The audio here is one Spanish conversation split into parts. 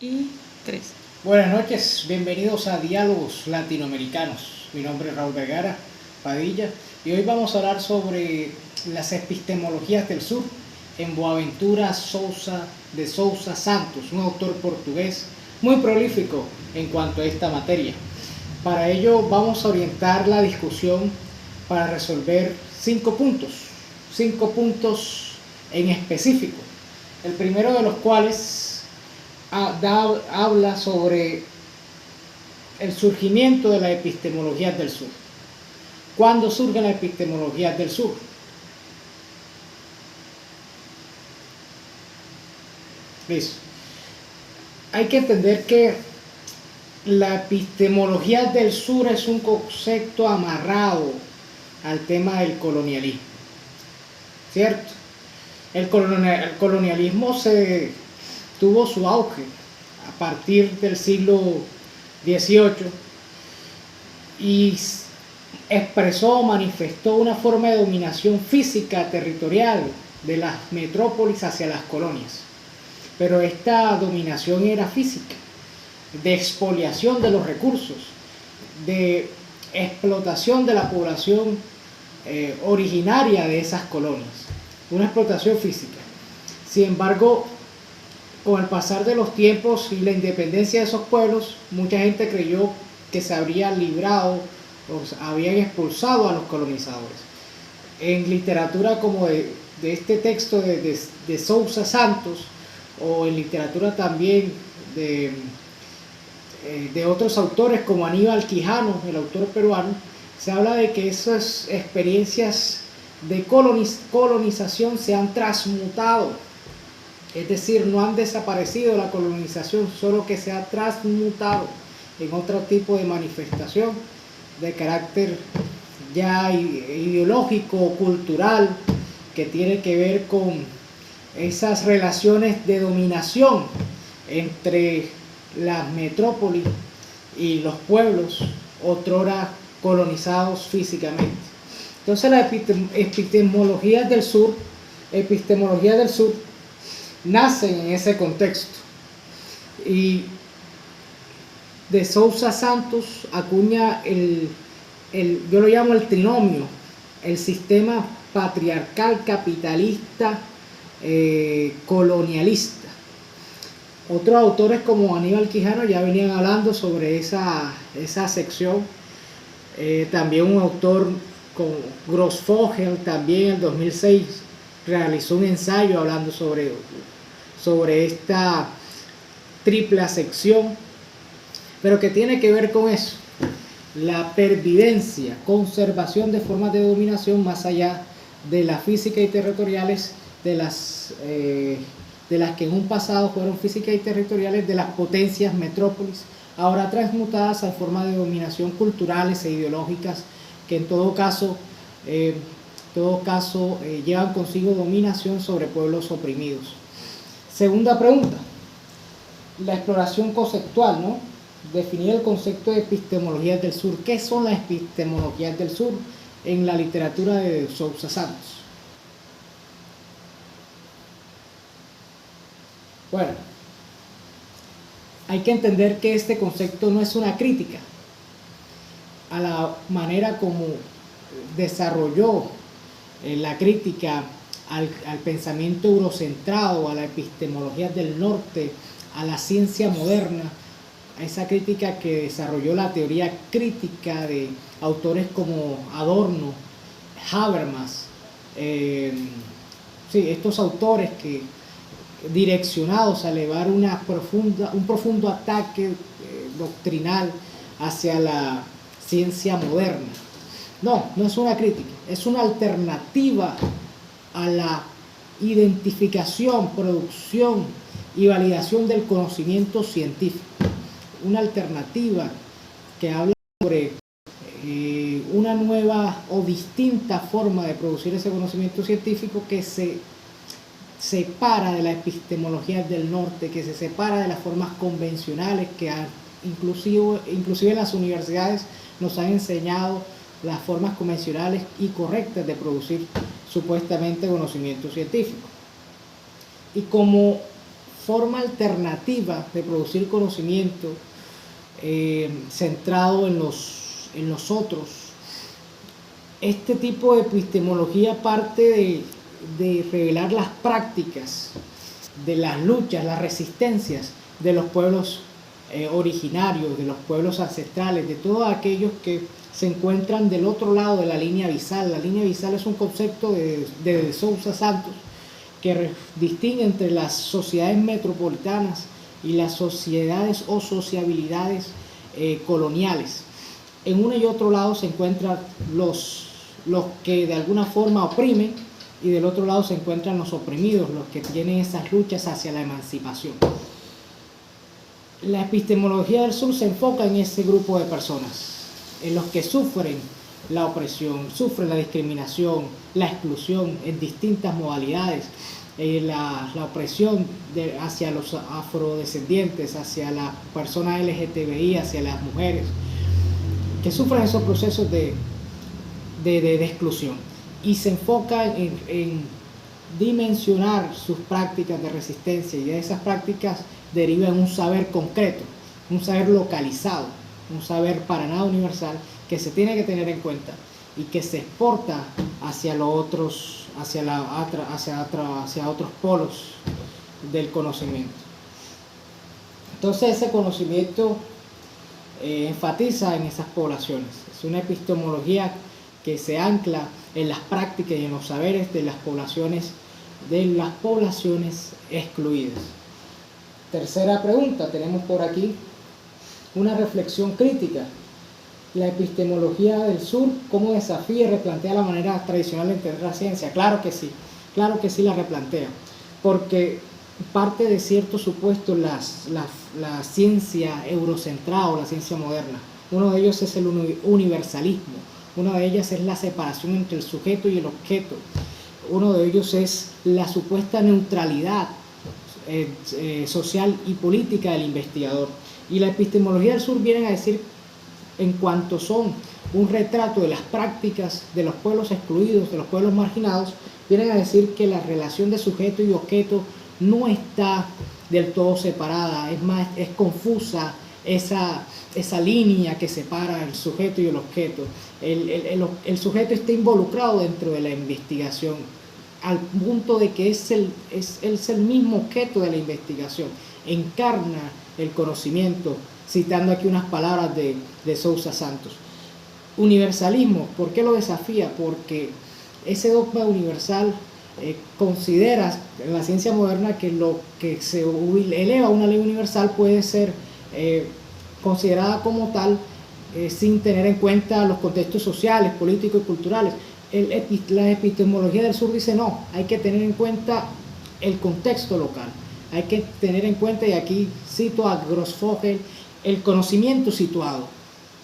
Y tres. Buenas noches, bienvenidos a Diálogos Latinoamericanos. Mi nombre es Raúl Vergara Padilla y hoy vamos a hablar sobre las epistemologías del sur en Boaventura de Sousa Santos, un autor portugués muy prolífico en cuanto a esta materia. Para ello vamos a orientar la discusión para resolver cinco puntos en específico. El primero de los cuales habla sobre el surgimiento de la epistemología del sur. ¿Cuándo surge la epistemología del sur? Listo. Hay que entender que la epistemología del sur es un concepto amarrado al tema del colonialismo, ¿cierto? El colonialismo tuvo su auge a partir del siglo XVIII y expresó, manifestó una forma de dominación física territorial de las metrópolis hacia las colonias. Pero esta dominación era física, de expoliación de los recursos, de explotación de la población originaria de esas colonias, una explotación física. Sin embargo, con el pasar de los tiempos y la independencia de esos pueblos, mucha gente creyó que se habría librado o habían expulsado a los colonizadores. En literatura como de este texto de Sousa Santos, o en literatura también de otros autores como Aníbal Quijano, el autor peruano, se habla de que esas experiencias de colonización se han transmutado. Es decir, no han desaparecido la colonización, solo que se ha transmutado en otro tipo de manifestación de carácter ya ideológico, cultural, que tiene que ver con esas relaciones de dominación entre las metrópolis y los pueblos otrora colonizados físicamente. Entonces la epistemología del sur nacen en ese contexto, y de Sousa Santos acuña yo lo llamo el trinomio, el sistema patriarcal, capitalista, colonialista. Otros autores como Aníbal Quijano ya venían hablando sobre esa sección. También un autor como Grossfogel, también en el 2006 realizó un ensayo hablando sobre esta triple acepción, pero que tiene que ver con eso, la pervivencia, conservación de formas de dominación más allá de las físicas y territoriales, de las que en un pasado fueron físicas y territoriales de las potencias metrópolis, ahora transmutadas a formas de dominación culturales e ideológicas que en todo caso llevan consigo dominación sobre pueblos oprimidos. Segunda pregunta, la exploración conceptual, ¿no? Definir el concepto de epistemologías del sur. ¿Qué son las epistemologías del sur en la literatura de Sousa Santos? Bueno, hay que entender que este concepto no es una crítica a la manera como desarrolló la crítica al pensamiento eurocentrado, a la epistemología del norte, a la ciencia moderna, a esa crítica que desarrolló la teoría crítica de autores como Adorno, Habermas, estos autores que direccionados a elevar un profundo ataque doctrinal hacia la ciencia moderna. No es una crítica, es una alternativa a la identificación, producción y validación del conocimiento científico. Una alternativa que habla sobre una nueva o distinta forma de producir ese conocimiento científico que se separa de la epistemología del norte, que se separa de las formas convencionales que inclusive en las universidades nos han enseñado las formas convencionales y correctas de producir supuestamente conocimiento científico. Y como forma alternativa de producir conocimiento centrado en los otros. Este tipo de epistemología parte de revelar las prácticas de las luchas, las resistencias de los pueblos originarios, de los pueblos ancestrales, de todos aquellos que se encuentran del otro lado de la línea abisal. La línea abisal es un concepto de Sousa Santos que distingue entre las sociedades metropolitanas y las sociedades o sociabilidades coloniales. En uno y otro lado se encuentran los que de alguna forma oprimen, y del otro lado se encuentran los oprimidos, los que tienen esas luchas hacia la emancipación. La epistemología del sur se enfoca en ese grupo de personas, en los que sufren la opresión, sufren la discriminación, la exclusión en distintas modalidades, la opresión hacia los afrodescendientes, hacia las personas LGTBI, hacia las mujeres, que sufren esos procesos de exclusión, y se enfoca en dimensionar sus prácticas de resistencia, y de esas prácticas deriva un saber concreto, un saber localizado, un saber para nada universal que se tiene que tener en cuenta y que se exporta hacia los otros, hacia otros polos del conocimiento. Entonces ese conocimiento enfatiza en esas poblaciones. Es una epistemología que se ancla en las prácticas y en los saberes de las poblaciones excluidas. Tercera pregunta, tenemos por aquí una reflexión crítica. La epistemología del sur, ¿cómo desafía y replantea la manera tradicional de entender la ciencia? Claro que sí la replantea, porque parte de ciertos supuestos la ciencia eurocentrada o la ciencia moderna. Uno de ellos es el universalismo, una de ellas es la separación entre el sujeto y el objeto, uno de ellos es la supuesta neutralidad social y política del investigador. Y la epistemología del sur viene a decir, en cuanto son un retrato de las prácticas de los pueblos excluidos, de los pueblos marginados, vienen a decir que la relación de sujeto y objeto no está del todo separada, es más, es confusa esa línea que separa el sujeto y el objeto. El sujeto está involucrado dentro de la investigación, al punto de que es el mismo objeto de la investigación, encarna el conocimiento, citando aquí unas palabras de Sousa Santos. Universalismo, ¿por qué lo desafía? Porque ese dogma universal considera en la ciencia moderna que lo que se eleva a una ley universal puede ser considerada como tal sin tener en cuenta los contextos sociales, políticos y culturales. La epistemología del sur dice no, hay que tener en cuenta el contexto local, hay que tener en cuenta, y aquí cito a Grossfogel, el conocimiento situado,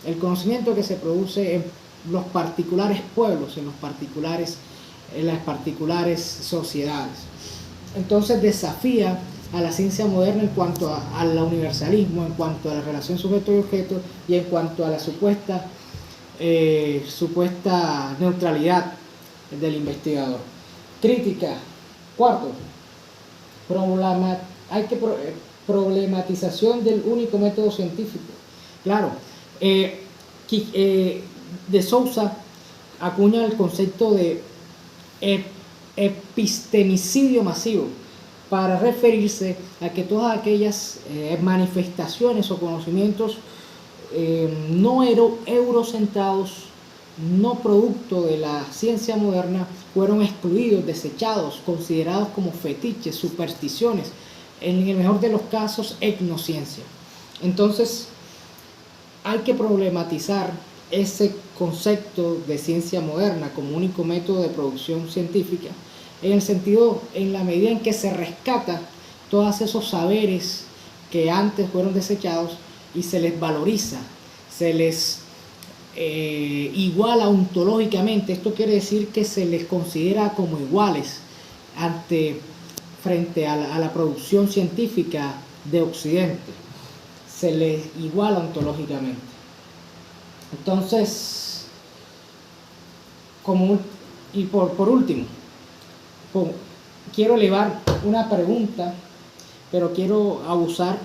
el conocimiento que se produce en los particulares pueblos, en las particulares sociedades. Entonces desafía a la ciencia moderna en cuanto al universalismo, en cuanto a la relación sujeto y objeto, y en cuanto a la supuesta neutralidad del investigador. Crítica. Cuarto, problematización del único método científico. Claro, de Sousa acuña el concepto de epistemicidio masivo para referirse a que todas aquellas manifestaciones o conocimientos no eurocentrados, no producto de la ciencia moderna, fueron excluidos, desechados, considerados como fetiches, supersticiones, en el mejor de los casos, etnociencia. Entonces, hay que problematizar ese concepto de ciencia moderna como único método de producción científica, en la medida en que se rescata todos esos saberes que antes fueron desechados y se les valoriza, se les iguala ontológicamente. Esto quiere decir que se les considera como iguales frente a la producción científica de Occidente, se les iguala ontológicamente. Entonces, por último, quiero elevar una pregunta pero quiero abusar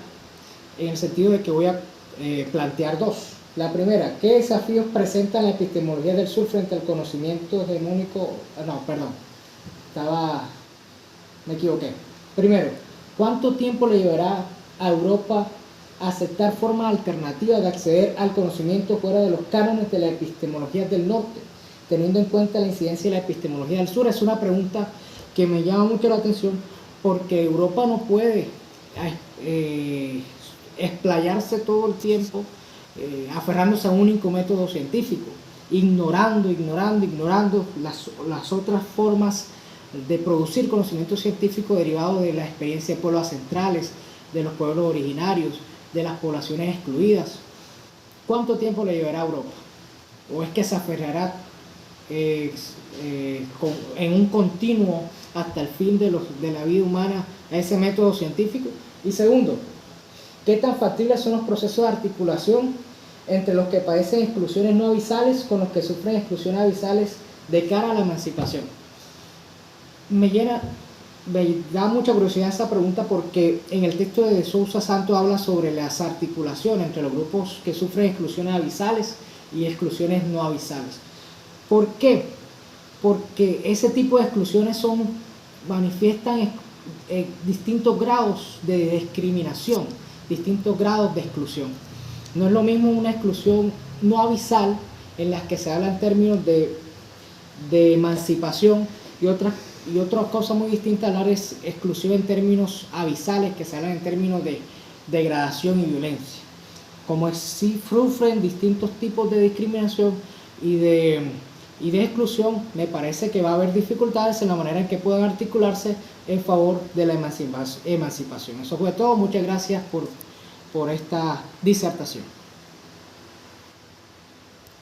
en el sentido de que voy a plantear dos. La primera, ¿qué desafíos presenta la epistemología del sur frente al conocimiento hegemónico? No, perdón, me equivoqué. Primero, ¿cuánto tiempo le llevará a Europa a aceptar formas alternativas de acceder al conocimiento fuera de los cánones de la epistemología del norte, teniendo en cuenta la incidencia de la epistemología del sur? Es una pregunta que me llama mucho la atención, porque Europa no puede explayarse todo el tiempo aferrándose a un único método científico, ignorando las otras formas de producir conocimiento científico derivado de la experiencia de pueblos centrales, de los pueblos originarios, de las poblaciones excluidas. ¿Cuánto tiempo le llevará a Europa? ¿O es que se aferrará en un continuo hasta el fin de la vida humana a ese método científico? Y segundo, ¿qué tan factibles son los procesos de articulación entre los que padecen exclusiones no avisales con los que sufren exclusiones avisales de cara a la emancipación? Me da mucha curiosidad esa pregunta, porque en el texto de Sousa Santos habla sobre las articulaciones entre los grupos que sufren exclusiones avisales y exclusiones no avisales. ¿Por qué? Porque ese tipo de exclusiones manifiestan distintos grados de discriminación, distintos grados de exclusión. No es lo mismo una exclusión no avisal, en las que se habla en términos de emancipación, y otra cosa muy distinta hablar es exclusión en términos avisales, que se hablan en términos de degradación y violencia. Como si sufren distintos tipos de discriminación y de exclusión, me parece que va a haber dificultades en la manera en que puedan articularse en favor de la emancipación. Eso fue todo. Muchas gracias por esta disertación.